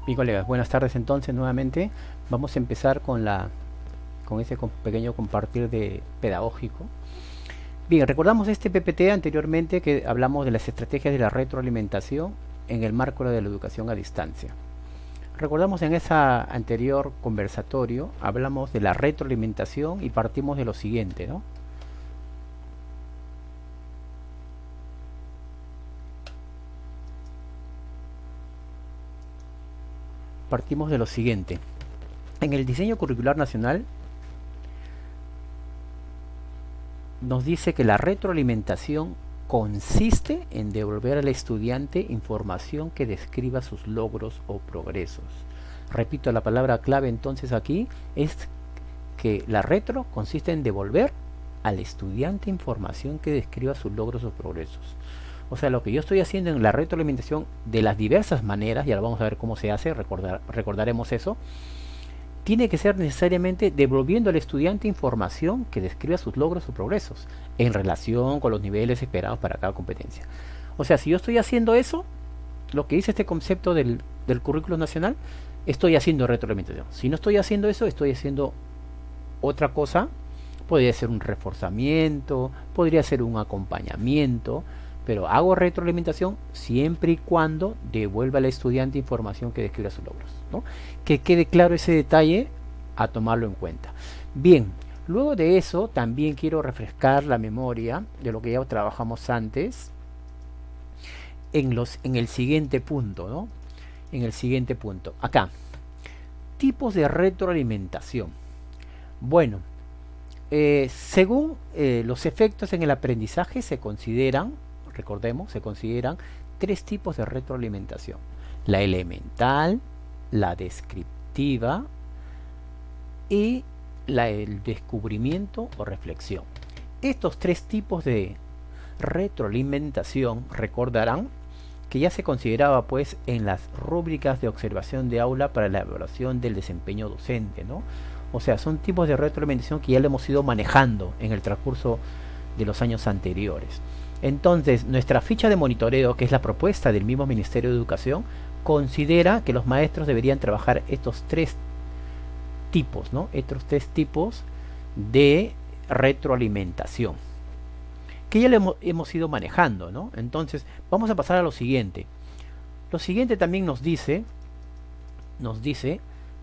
Bien, colegas, buenas tardes entonces nuevamente. Vamos a empezar con ese pequeño compartir de pedagógico. Bien, recordamos este PPT anteriormente que hablamos de las estrategias de la retroalimentación en el marco de la educación a distancia. Recordamos en ese anterior conversatorio, hablamos de la retroalimentación y partimos de lo siguiente, ¿no? Partimos de lo siguiente. En el diseño curricular nacional nos dice que la retroalimentación consiste en devolver al estudiante información que describa sus logros o progresos. Repito, la palabra clave entonces aquí es que la retro consiste en devolver al estudiante información que describa sus logros o progresos. O sea, lo que yo estoy haciendo en la retroalimentación de las diversas maneras, y ahora vamos a ver cómo se hace, recordaremos eso, tiene que ser necesariamente devolviendo al estudiante información que describa sus logros o progresos en relación con los niveles esperados para cada competencia. O sea, si yo estoy haciendo eso, lo que dice este concepto del currículo nacional, estoy haciendo retroalimentación. Si no estoy haciendo eso, estoy haciendo otra cosa. Podría ser un reforzamiento, podría ser un acompañamiento, pero hago retroalimentación siempre y cuando devuelva al estudiante información que describa sus logros, ¿no? Que quede claro ese detalle a tomarlo en cuenta. Bien, luego de eso también quiero refrescar la memoria de lo que ya trabajamos antes en el siguiente punto, ¿no? En el siguiente punto. Acá, tipos de retroalimentación. Bueno, según los efectos en el aprendizaje se consideran, recordemos, se consideran tres tipos de retroalimentación. La elemental, la descriptiva y el descubrimiento o reflexión. Estos tres tipos de retroalimentación recordarán que ya se consideraba pues en las rúbricas de observación de aula para la evaluación del desempeño docente, ¿no? O sea, son tipos de retroalimentación que ya lo hemos ido manejando en el transcurso de los años anteriores. Entonces, nuestra ficha de monitoreo, que es la propuesta del mismo Ministerio de Educación, considera que los maestros deberían trabajar estos tres tipos, ¿no? Estos tres tipos de retroalimentación, que ya lo hemos ido manejando, ¿no? Entonces, vamos a pasar a lo siguiente. Lo siguiente también nos dice,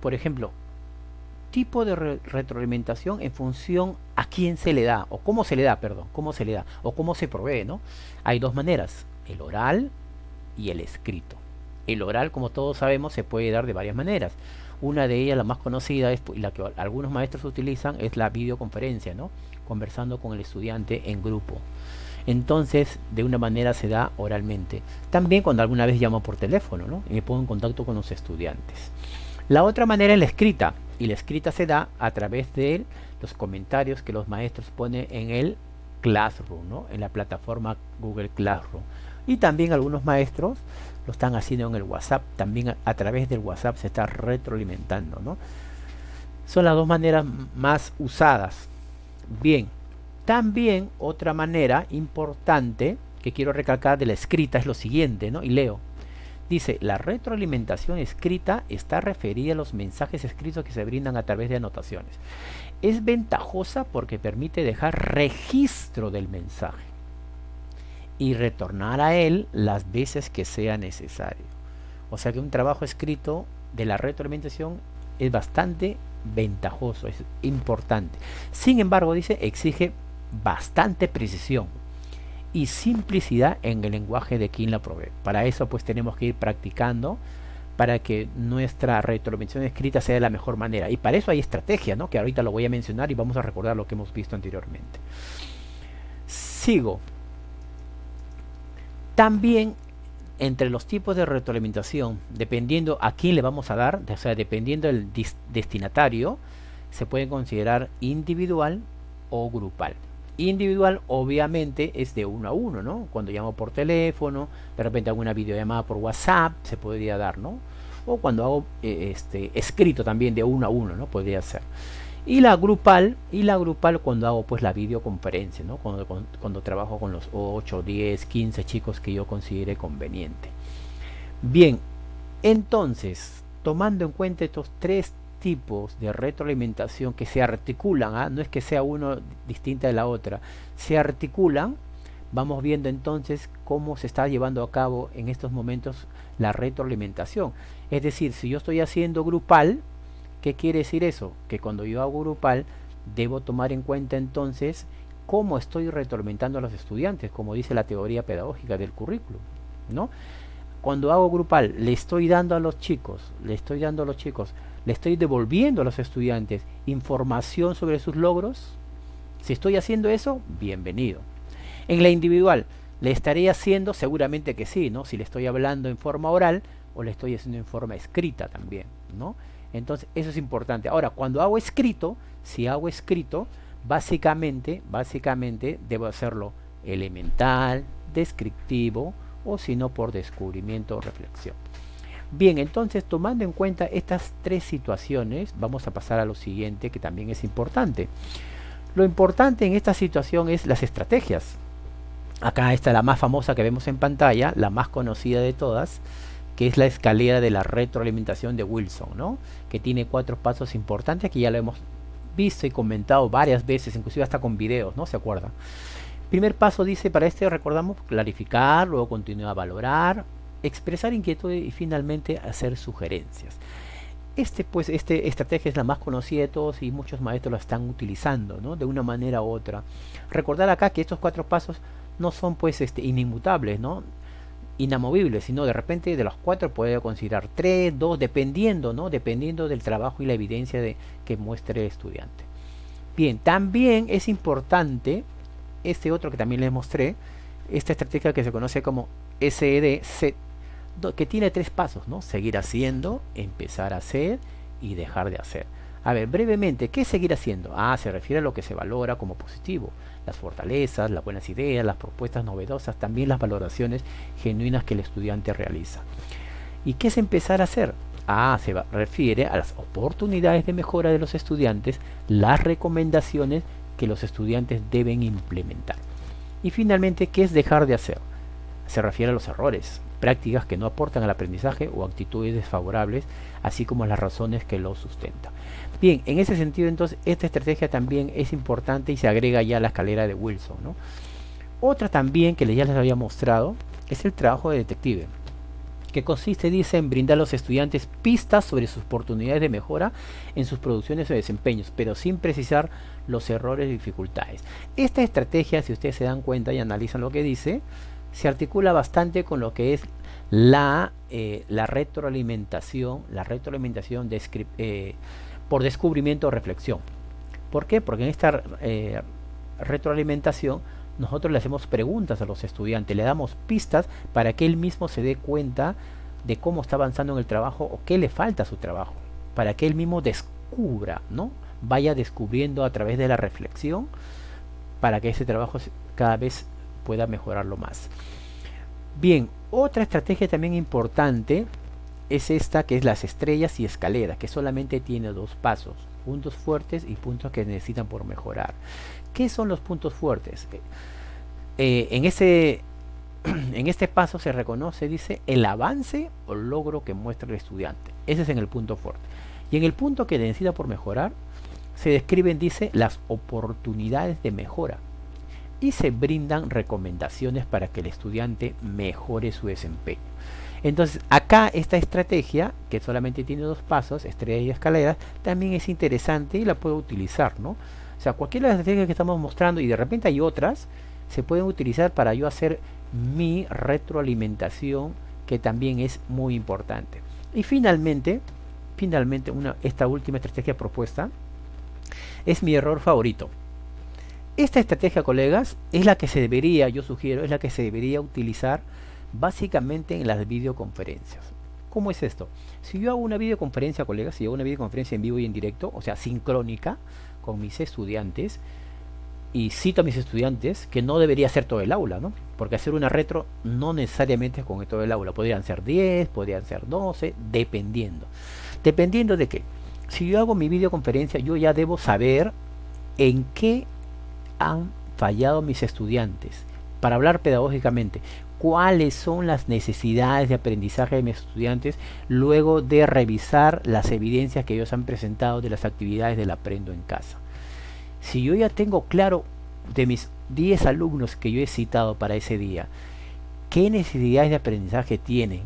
por ejemplo, tipo de retroalimentación en función a quién se le da, o cómo se le da, perdón, cómo se le da, o cómo se provee, ¿no? Hay dos maneras, el oral y el escrito. El oral, como todos sabemos, se puede dar de varias maneras. Una de ellas, la más conocida, y la que algunos maestros utilizan, es la videoconferencia, ¿no? Conversando con el estudiante en grupo. Entonces, de una manera se da oralmente. También cuando alguna vez llamo por teléfono, ¿no? Y me pongo en contacto con los estudiantes. La otra manera es la escrita, y la escrita se da a través de los comentarios que los maestros ponen en el Classroom, ¿no? En la plataforma Google Classroom. Y también algunos maestros lo están haciendo en el WhatsApp, también a través del WhatsApp se está retroalimentando, ¿no? Son las dos maneras más usadas. Bien, también otra manera importante que quiero recalcar de la escrita es lo siguiente, ¿no? Y leo. Dice, la retroalimentación escrita está referida a los mensajes escritos que se brindan a través de anotaciones. Es ventajosa porque permite dejar registro del mensaje y retornar a él las veces que sea necesario. O sea que un trabajo escrito de la retroalimentación es bastante ventajoso, es importante. Sin embargo, dice, exige bastante precisión y simplicidad en el lenguaje de quien la provee. Para eso pues tenemos que ir practicando para que nuestra retroalimentación escrita sea de la mejor manera. Y para eso hay estrategias, ¿no? Que ahorita lo voy a mencionar y vamos a recordar lo que hemos visto anteriormente. Sigo. También entre los tipos de retroalimentación, dependiendo a quién le vamos a dar, o sea, dependiendo del destinatario, se puede considerar individual o grupal. Individual obviamente es de uno a uno, ¿no? Cuando llamo por teléfono, de repente hago una videollamada por WhatsApp, se podría dar, ¿no? O cuando hago escrito también de uno a uno, ¿no? Podría ser. Y la grupal cuando hago pues la videoconferencia, ¿no? Cuando trabajo con los 8, 10, 15 chicos que yo considere conveniente. Bien, entonces, tomando en cuenta estos tres tipos de retroalimentación que se articulan, ¿ah? No es que sea uno distinta de la otra, se articulan. Vamos viendo entonces cómo se está llevando a cabo en estos momentos la retroalimentación. Es decir, si yo estoy haciendo grupal, ¿qué quiere decir eso? Que cuando yo hago grupal, debo tomar en cuenta entonces cómo estoy retroalimentando a los estudiantes, como dice la teoría pedagógica del currículum, ¿no? Cuando hago grupal, le estoy dando a los chicos, le estoy devolviendo a los estudiantes información sobre sus logros. Si estoy haciendo eso, bienvenido. En la individual, ¿le estaré haciendo? Seguramente que sí, ¿no? Si le estoy hablando en forma oral o le estoy haciendo en forma escrita también, ¿no? Entonces, eso es importante. Ahora, cuando hago escrito, si hago escrito, básicamente debo hacerlo elemental, descriptivo o si no por descubrimiento o reflexión. Bien, entonces tomando en cuenta estas tres situaciones, vamos a pasar a lo siguiente que también es importante. Lo importante en esta situación es las estrategias. Acá está la más famosa que vemos en pantalla, la más conocida de todas, que es la escalera de la retroalimentación de Wilson, ¿no? Que tiene 4 pasos importantes que ya lo hemos visto y comentado varias veces, inclusive hasta con videos, ¿no? ¿Se acuerdan? Primer paso dice, para este recordamos, clarificar, luego continuar a valorar, expresar inquietudes y finalmente hacer sugerencias. Esta estrategia es la más conocida de todos y muchos maestros la están utilizando, ¿no? De una manera u otra. Recordar acá que estos 4 pasos no son pues inimmutables, ¿no? Inamovibles, sino de repente de los 4 puede considerar 3, 2, dependiendo, ¿no? Dependiendo del trabajo y la evidencia que muestre el estudiante. Bien, también es importante este otro que también les mostré, esta estrategia que se conoce como SED, que tiene 3 pasos, ¿no? Seguir haciendo, empezar a hacer y dejar de hacer. A ver, brevemente, ¿qué es seguir haciendo? Se refiere a lo que se valora como positivo, las fortalezas, las buenas ideas, las propuestas novedosas, también las valoraciones genuinas que el estudiante realiza. ¿Y qué es empezar a hacer? Refiere a las oportunidades de mejora de los estudiantes, las recomendaciones que los estudiantes deben implementar. Y finalmente, ¿qué es dejar de hacer? Se refiere a los errores, prácticas que no aportan al aprendizaje o actitudes desfavorables, así como las razones que lo sustentan. Bien, en ese sentido entonces esta estrategia también es importante y se agrega ya a la escalera de Wilson, ¿no? Otra también que ya les había mostrado es el trabajo de detective, que consiste, dice, en brindar a los estudiantes pistas sobre sus oportunidades de mejora en sus producciones o desempeños, pero sin precisar los errores y dificultades. Esta estrategia, si ustedes se dan cuenta y analizan lo que dice, se articula bastante con lo que es la retroalimentación por descubrimiento o reflexión. ¿Por qué? Porque en esta retroalimentación nosotros le hacemos preguntas a los estudiantes, le damos pistas para que él mismo se dé cuenta de cómo está avanzando en el trabajo o qué le falta a su trabajo, para que él mismo descubra, ¿no? Vaya descubriendo a través de la reflexión para que ese trabajo cada vez pueda mejorarlo más. Bien, otra estrategia también importante es esta, que es las estrellas y escaleras, que solamente tiene 2 pasos, puntos fuertes y puntos que necesitan por mejorar. ¿Qué son los puntos fuertes? En este paso se reconoce, dice, el avance o logro que muestra el estudiante. Ese es en el punto fuerte. Y en el punto que necesita por mejorar, se describen, dice, las oportunidades de mejora. Y se brindan recomendaciones para que el estudiante mejore su desempeño. Entonces, acá esta estrategia, que solamente tiene 2 pasos, estrella y escaleras, también es interesante y la puedo utilizar, ¿no? O sea, cualquiera de las estrategias que estamos mostrando, y de repente hay otras, se pueden utilizar para yo hacer mi retroalimentación, que también es muy importante. Y finalmente esta última estrategia propuesta es mi error favorito. Esta estrategia, colegas, es la que se debería, yo sugiero, es la que se debería utilizar básicamente en las videoconferencias. ¿Cómo es esto? Si yo hago una videoconferencia, colegas, si hago una videoconferencia en vivo y en directo, o sea, sincrónica, con mis estudiantes, y cito a mis estudiantes, que no debería ser todo el aula, ¿no? Porque hacer una retro no necesariamente es con todo el aula, podrían ser 10, podrían ser 12, dependiendo. ¿Dependiendo de qué? Si yo hago mi videoconferencia, yo ya debo saber en qué han fallado mis estudiantes, para hablar pedagógicamente, cuáles son las necesidades de aprendizaje de mis estudiantes luego de revisar las evidencias que ellos han presentado de las actividades del Aprendo en Casa. Si yo ya tengo claro de mis 10 alumnos que yo he citado para ese día, qué necesidades de aprendizaje tienen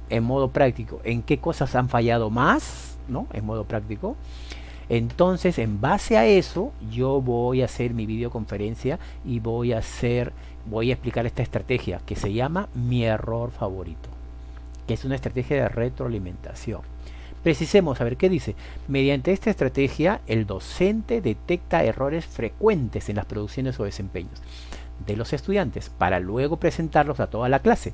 en modo práctico, en qué cosas han fallado más, ¿no? En modo práctico. Entonces, en base a eso, yo voy a hacer mi videoconferencia y voy a explicar esta estrategia que se llama mi error favorito, que es una estrategia de retroalimentación. Precisemos, a ver qué dice. Mediante esta estrategia, el docente detecta errores frecuentes en las producciones o desempeños de los estudiantes para luego presentarlos a toda la clase,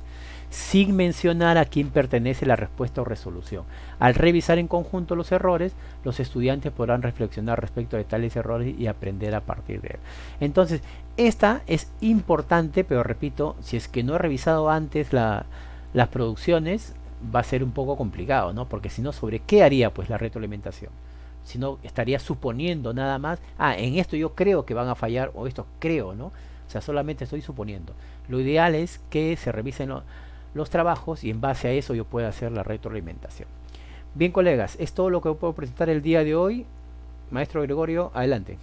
sin mencionar a quién pertenece la respuesta o resolución. Al revisar en conjunto los errores, los estudiantes podrán reflexionar respecto de tales errores y aprender a partir de él. Entonces, esta es importante, pero repito, si es que no he revisado antes las producciones, va a ser un poco complicado, ¿no? Porque si no, ¿sobre qué haría pues la retroalimentación? Si no, estaría suponiendo nada más, en esto yo creo que van a fallar, o esto creo, ¿no? O sea, solamente estoy suponiendo. Lo ideal es que se revisen los trabajos y en base a eso yo pueda hacer la retroalimentación. Bien, colegas, es todo lo que puedo presentar el día de hoy. Maestro Gregorio, adelante.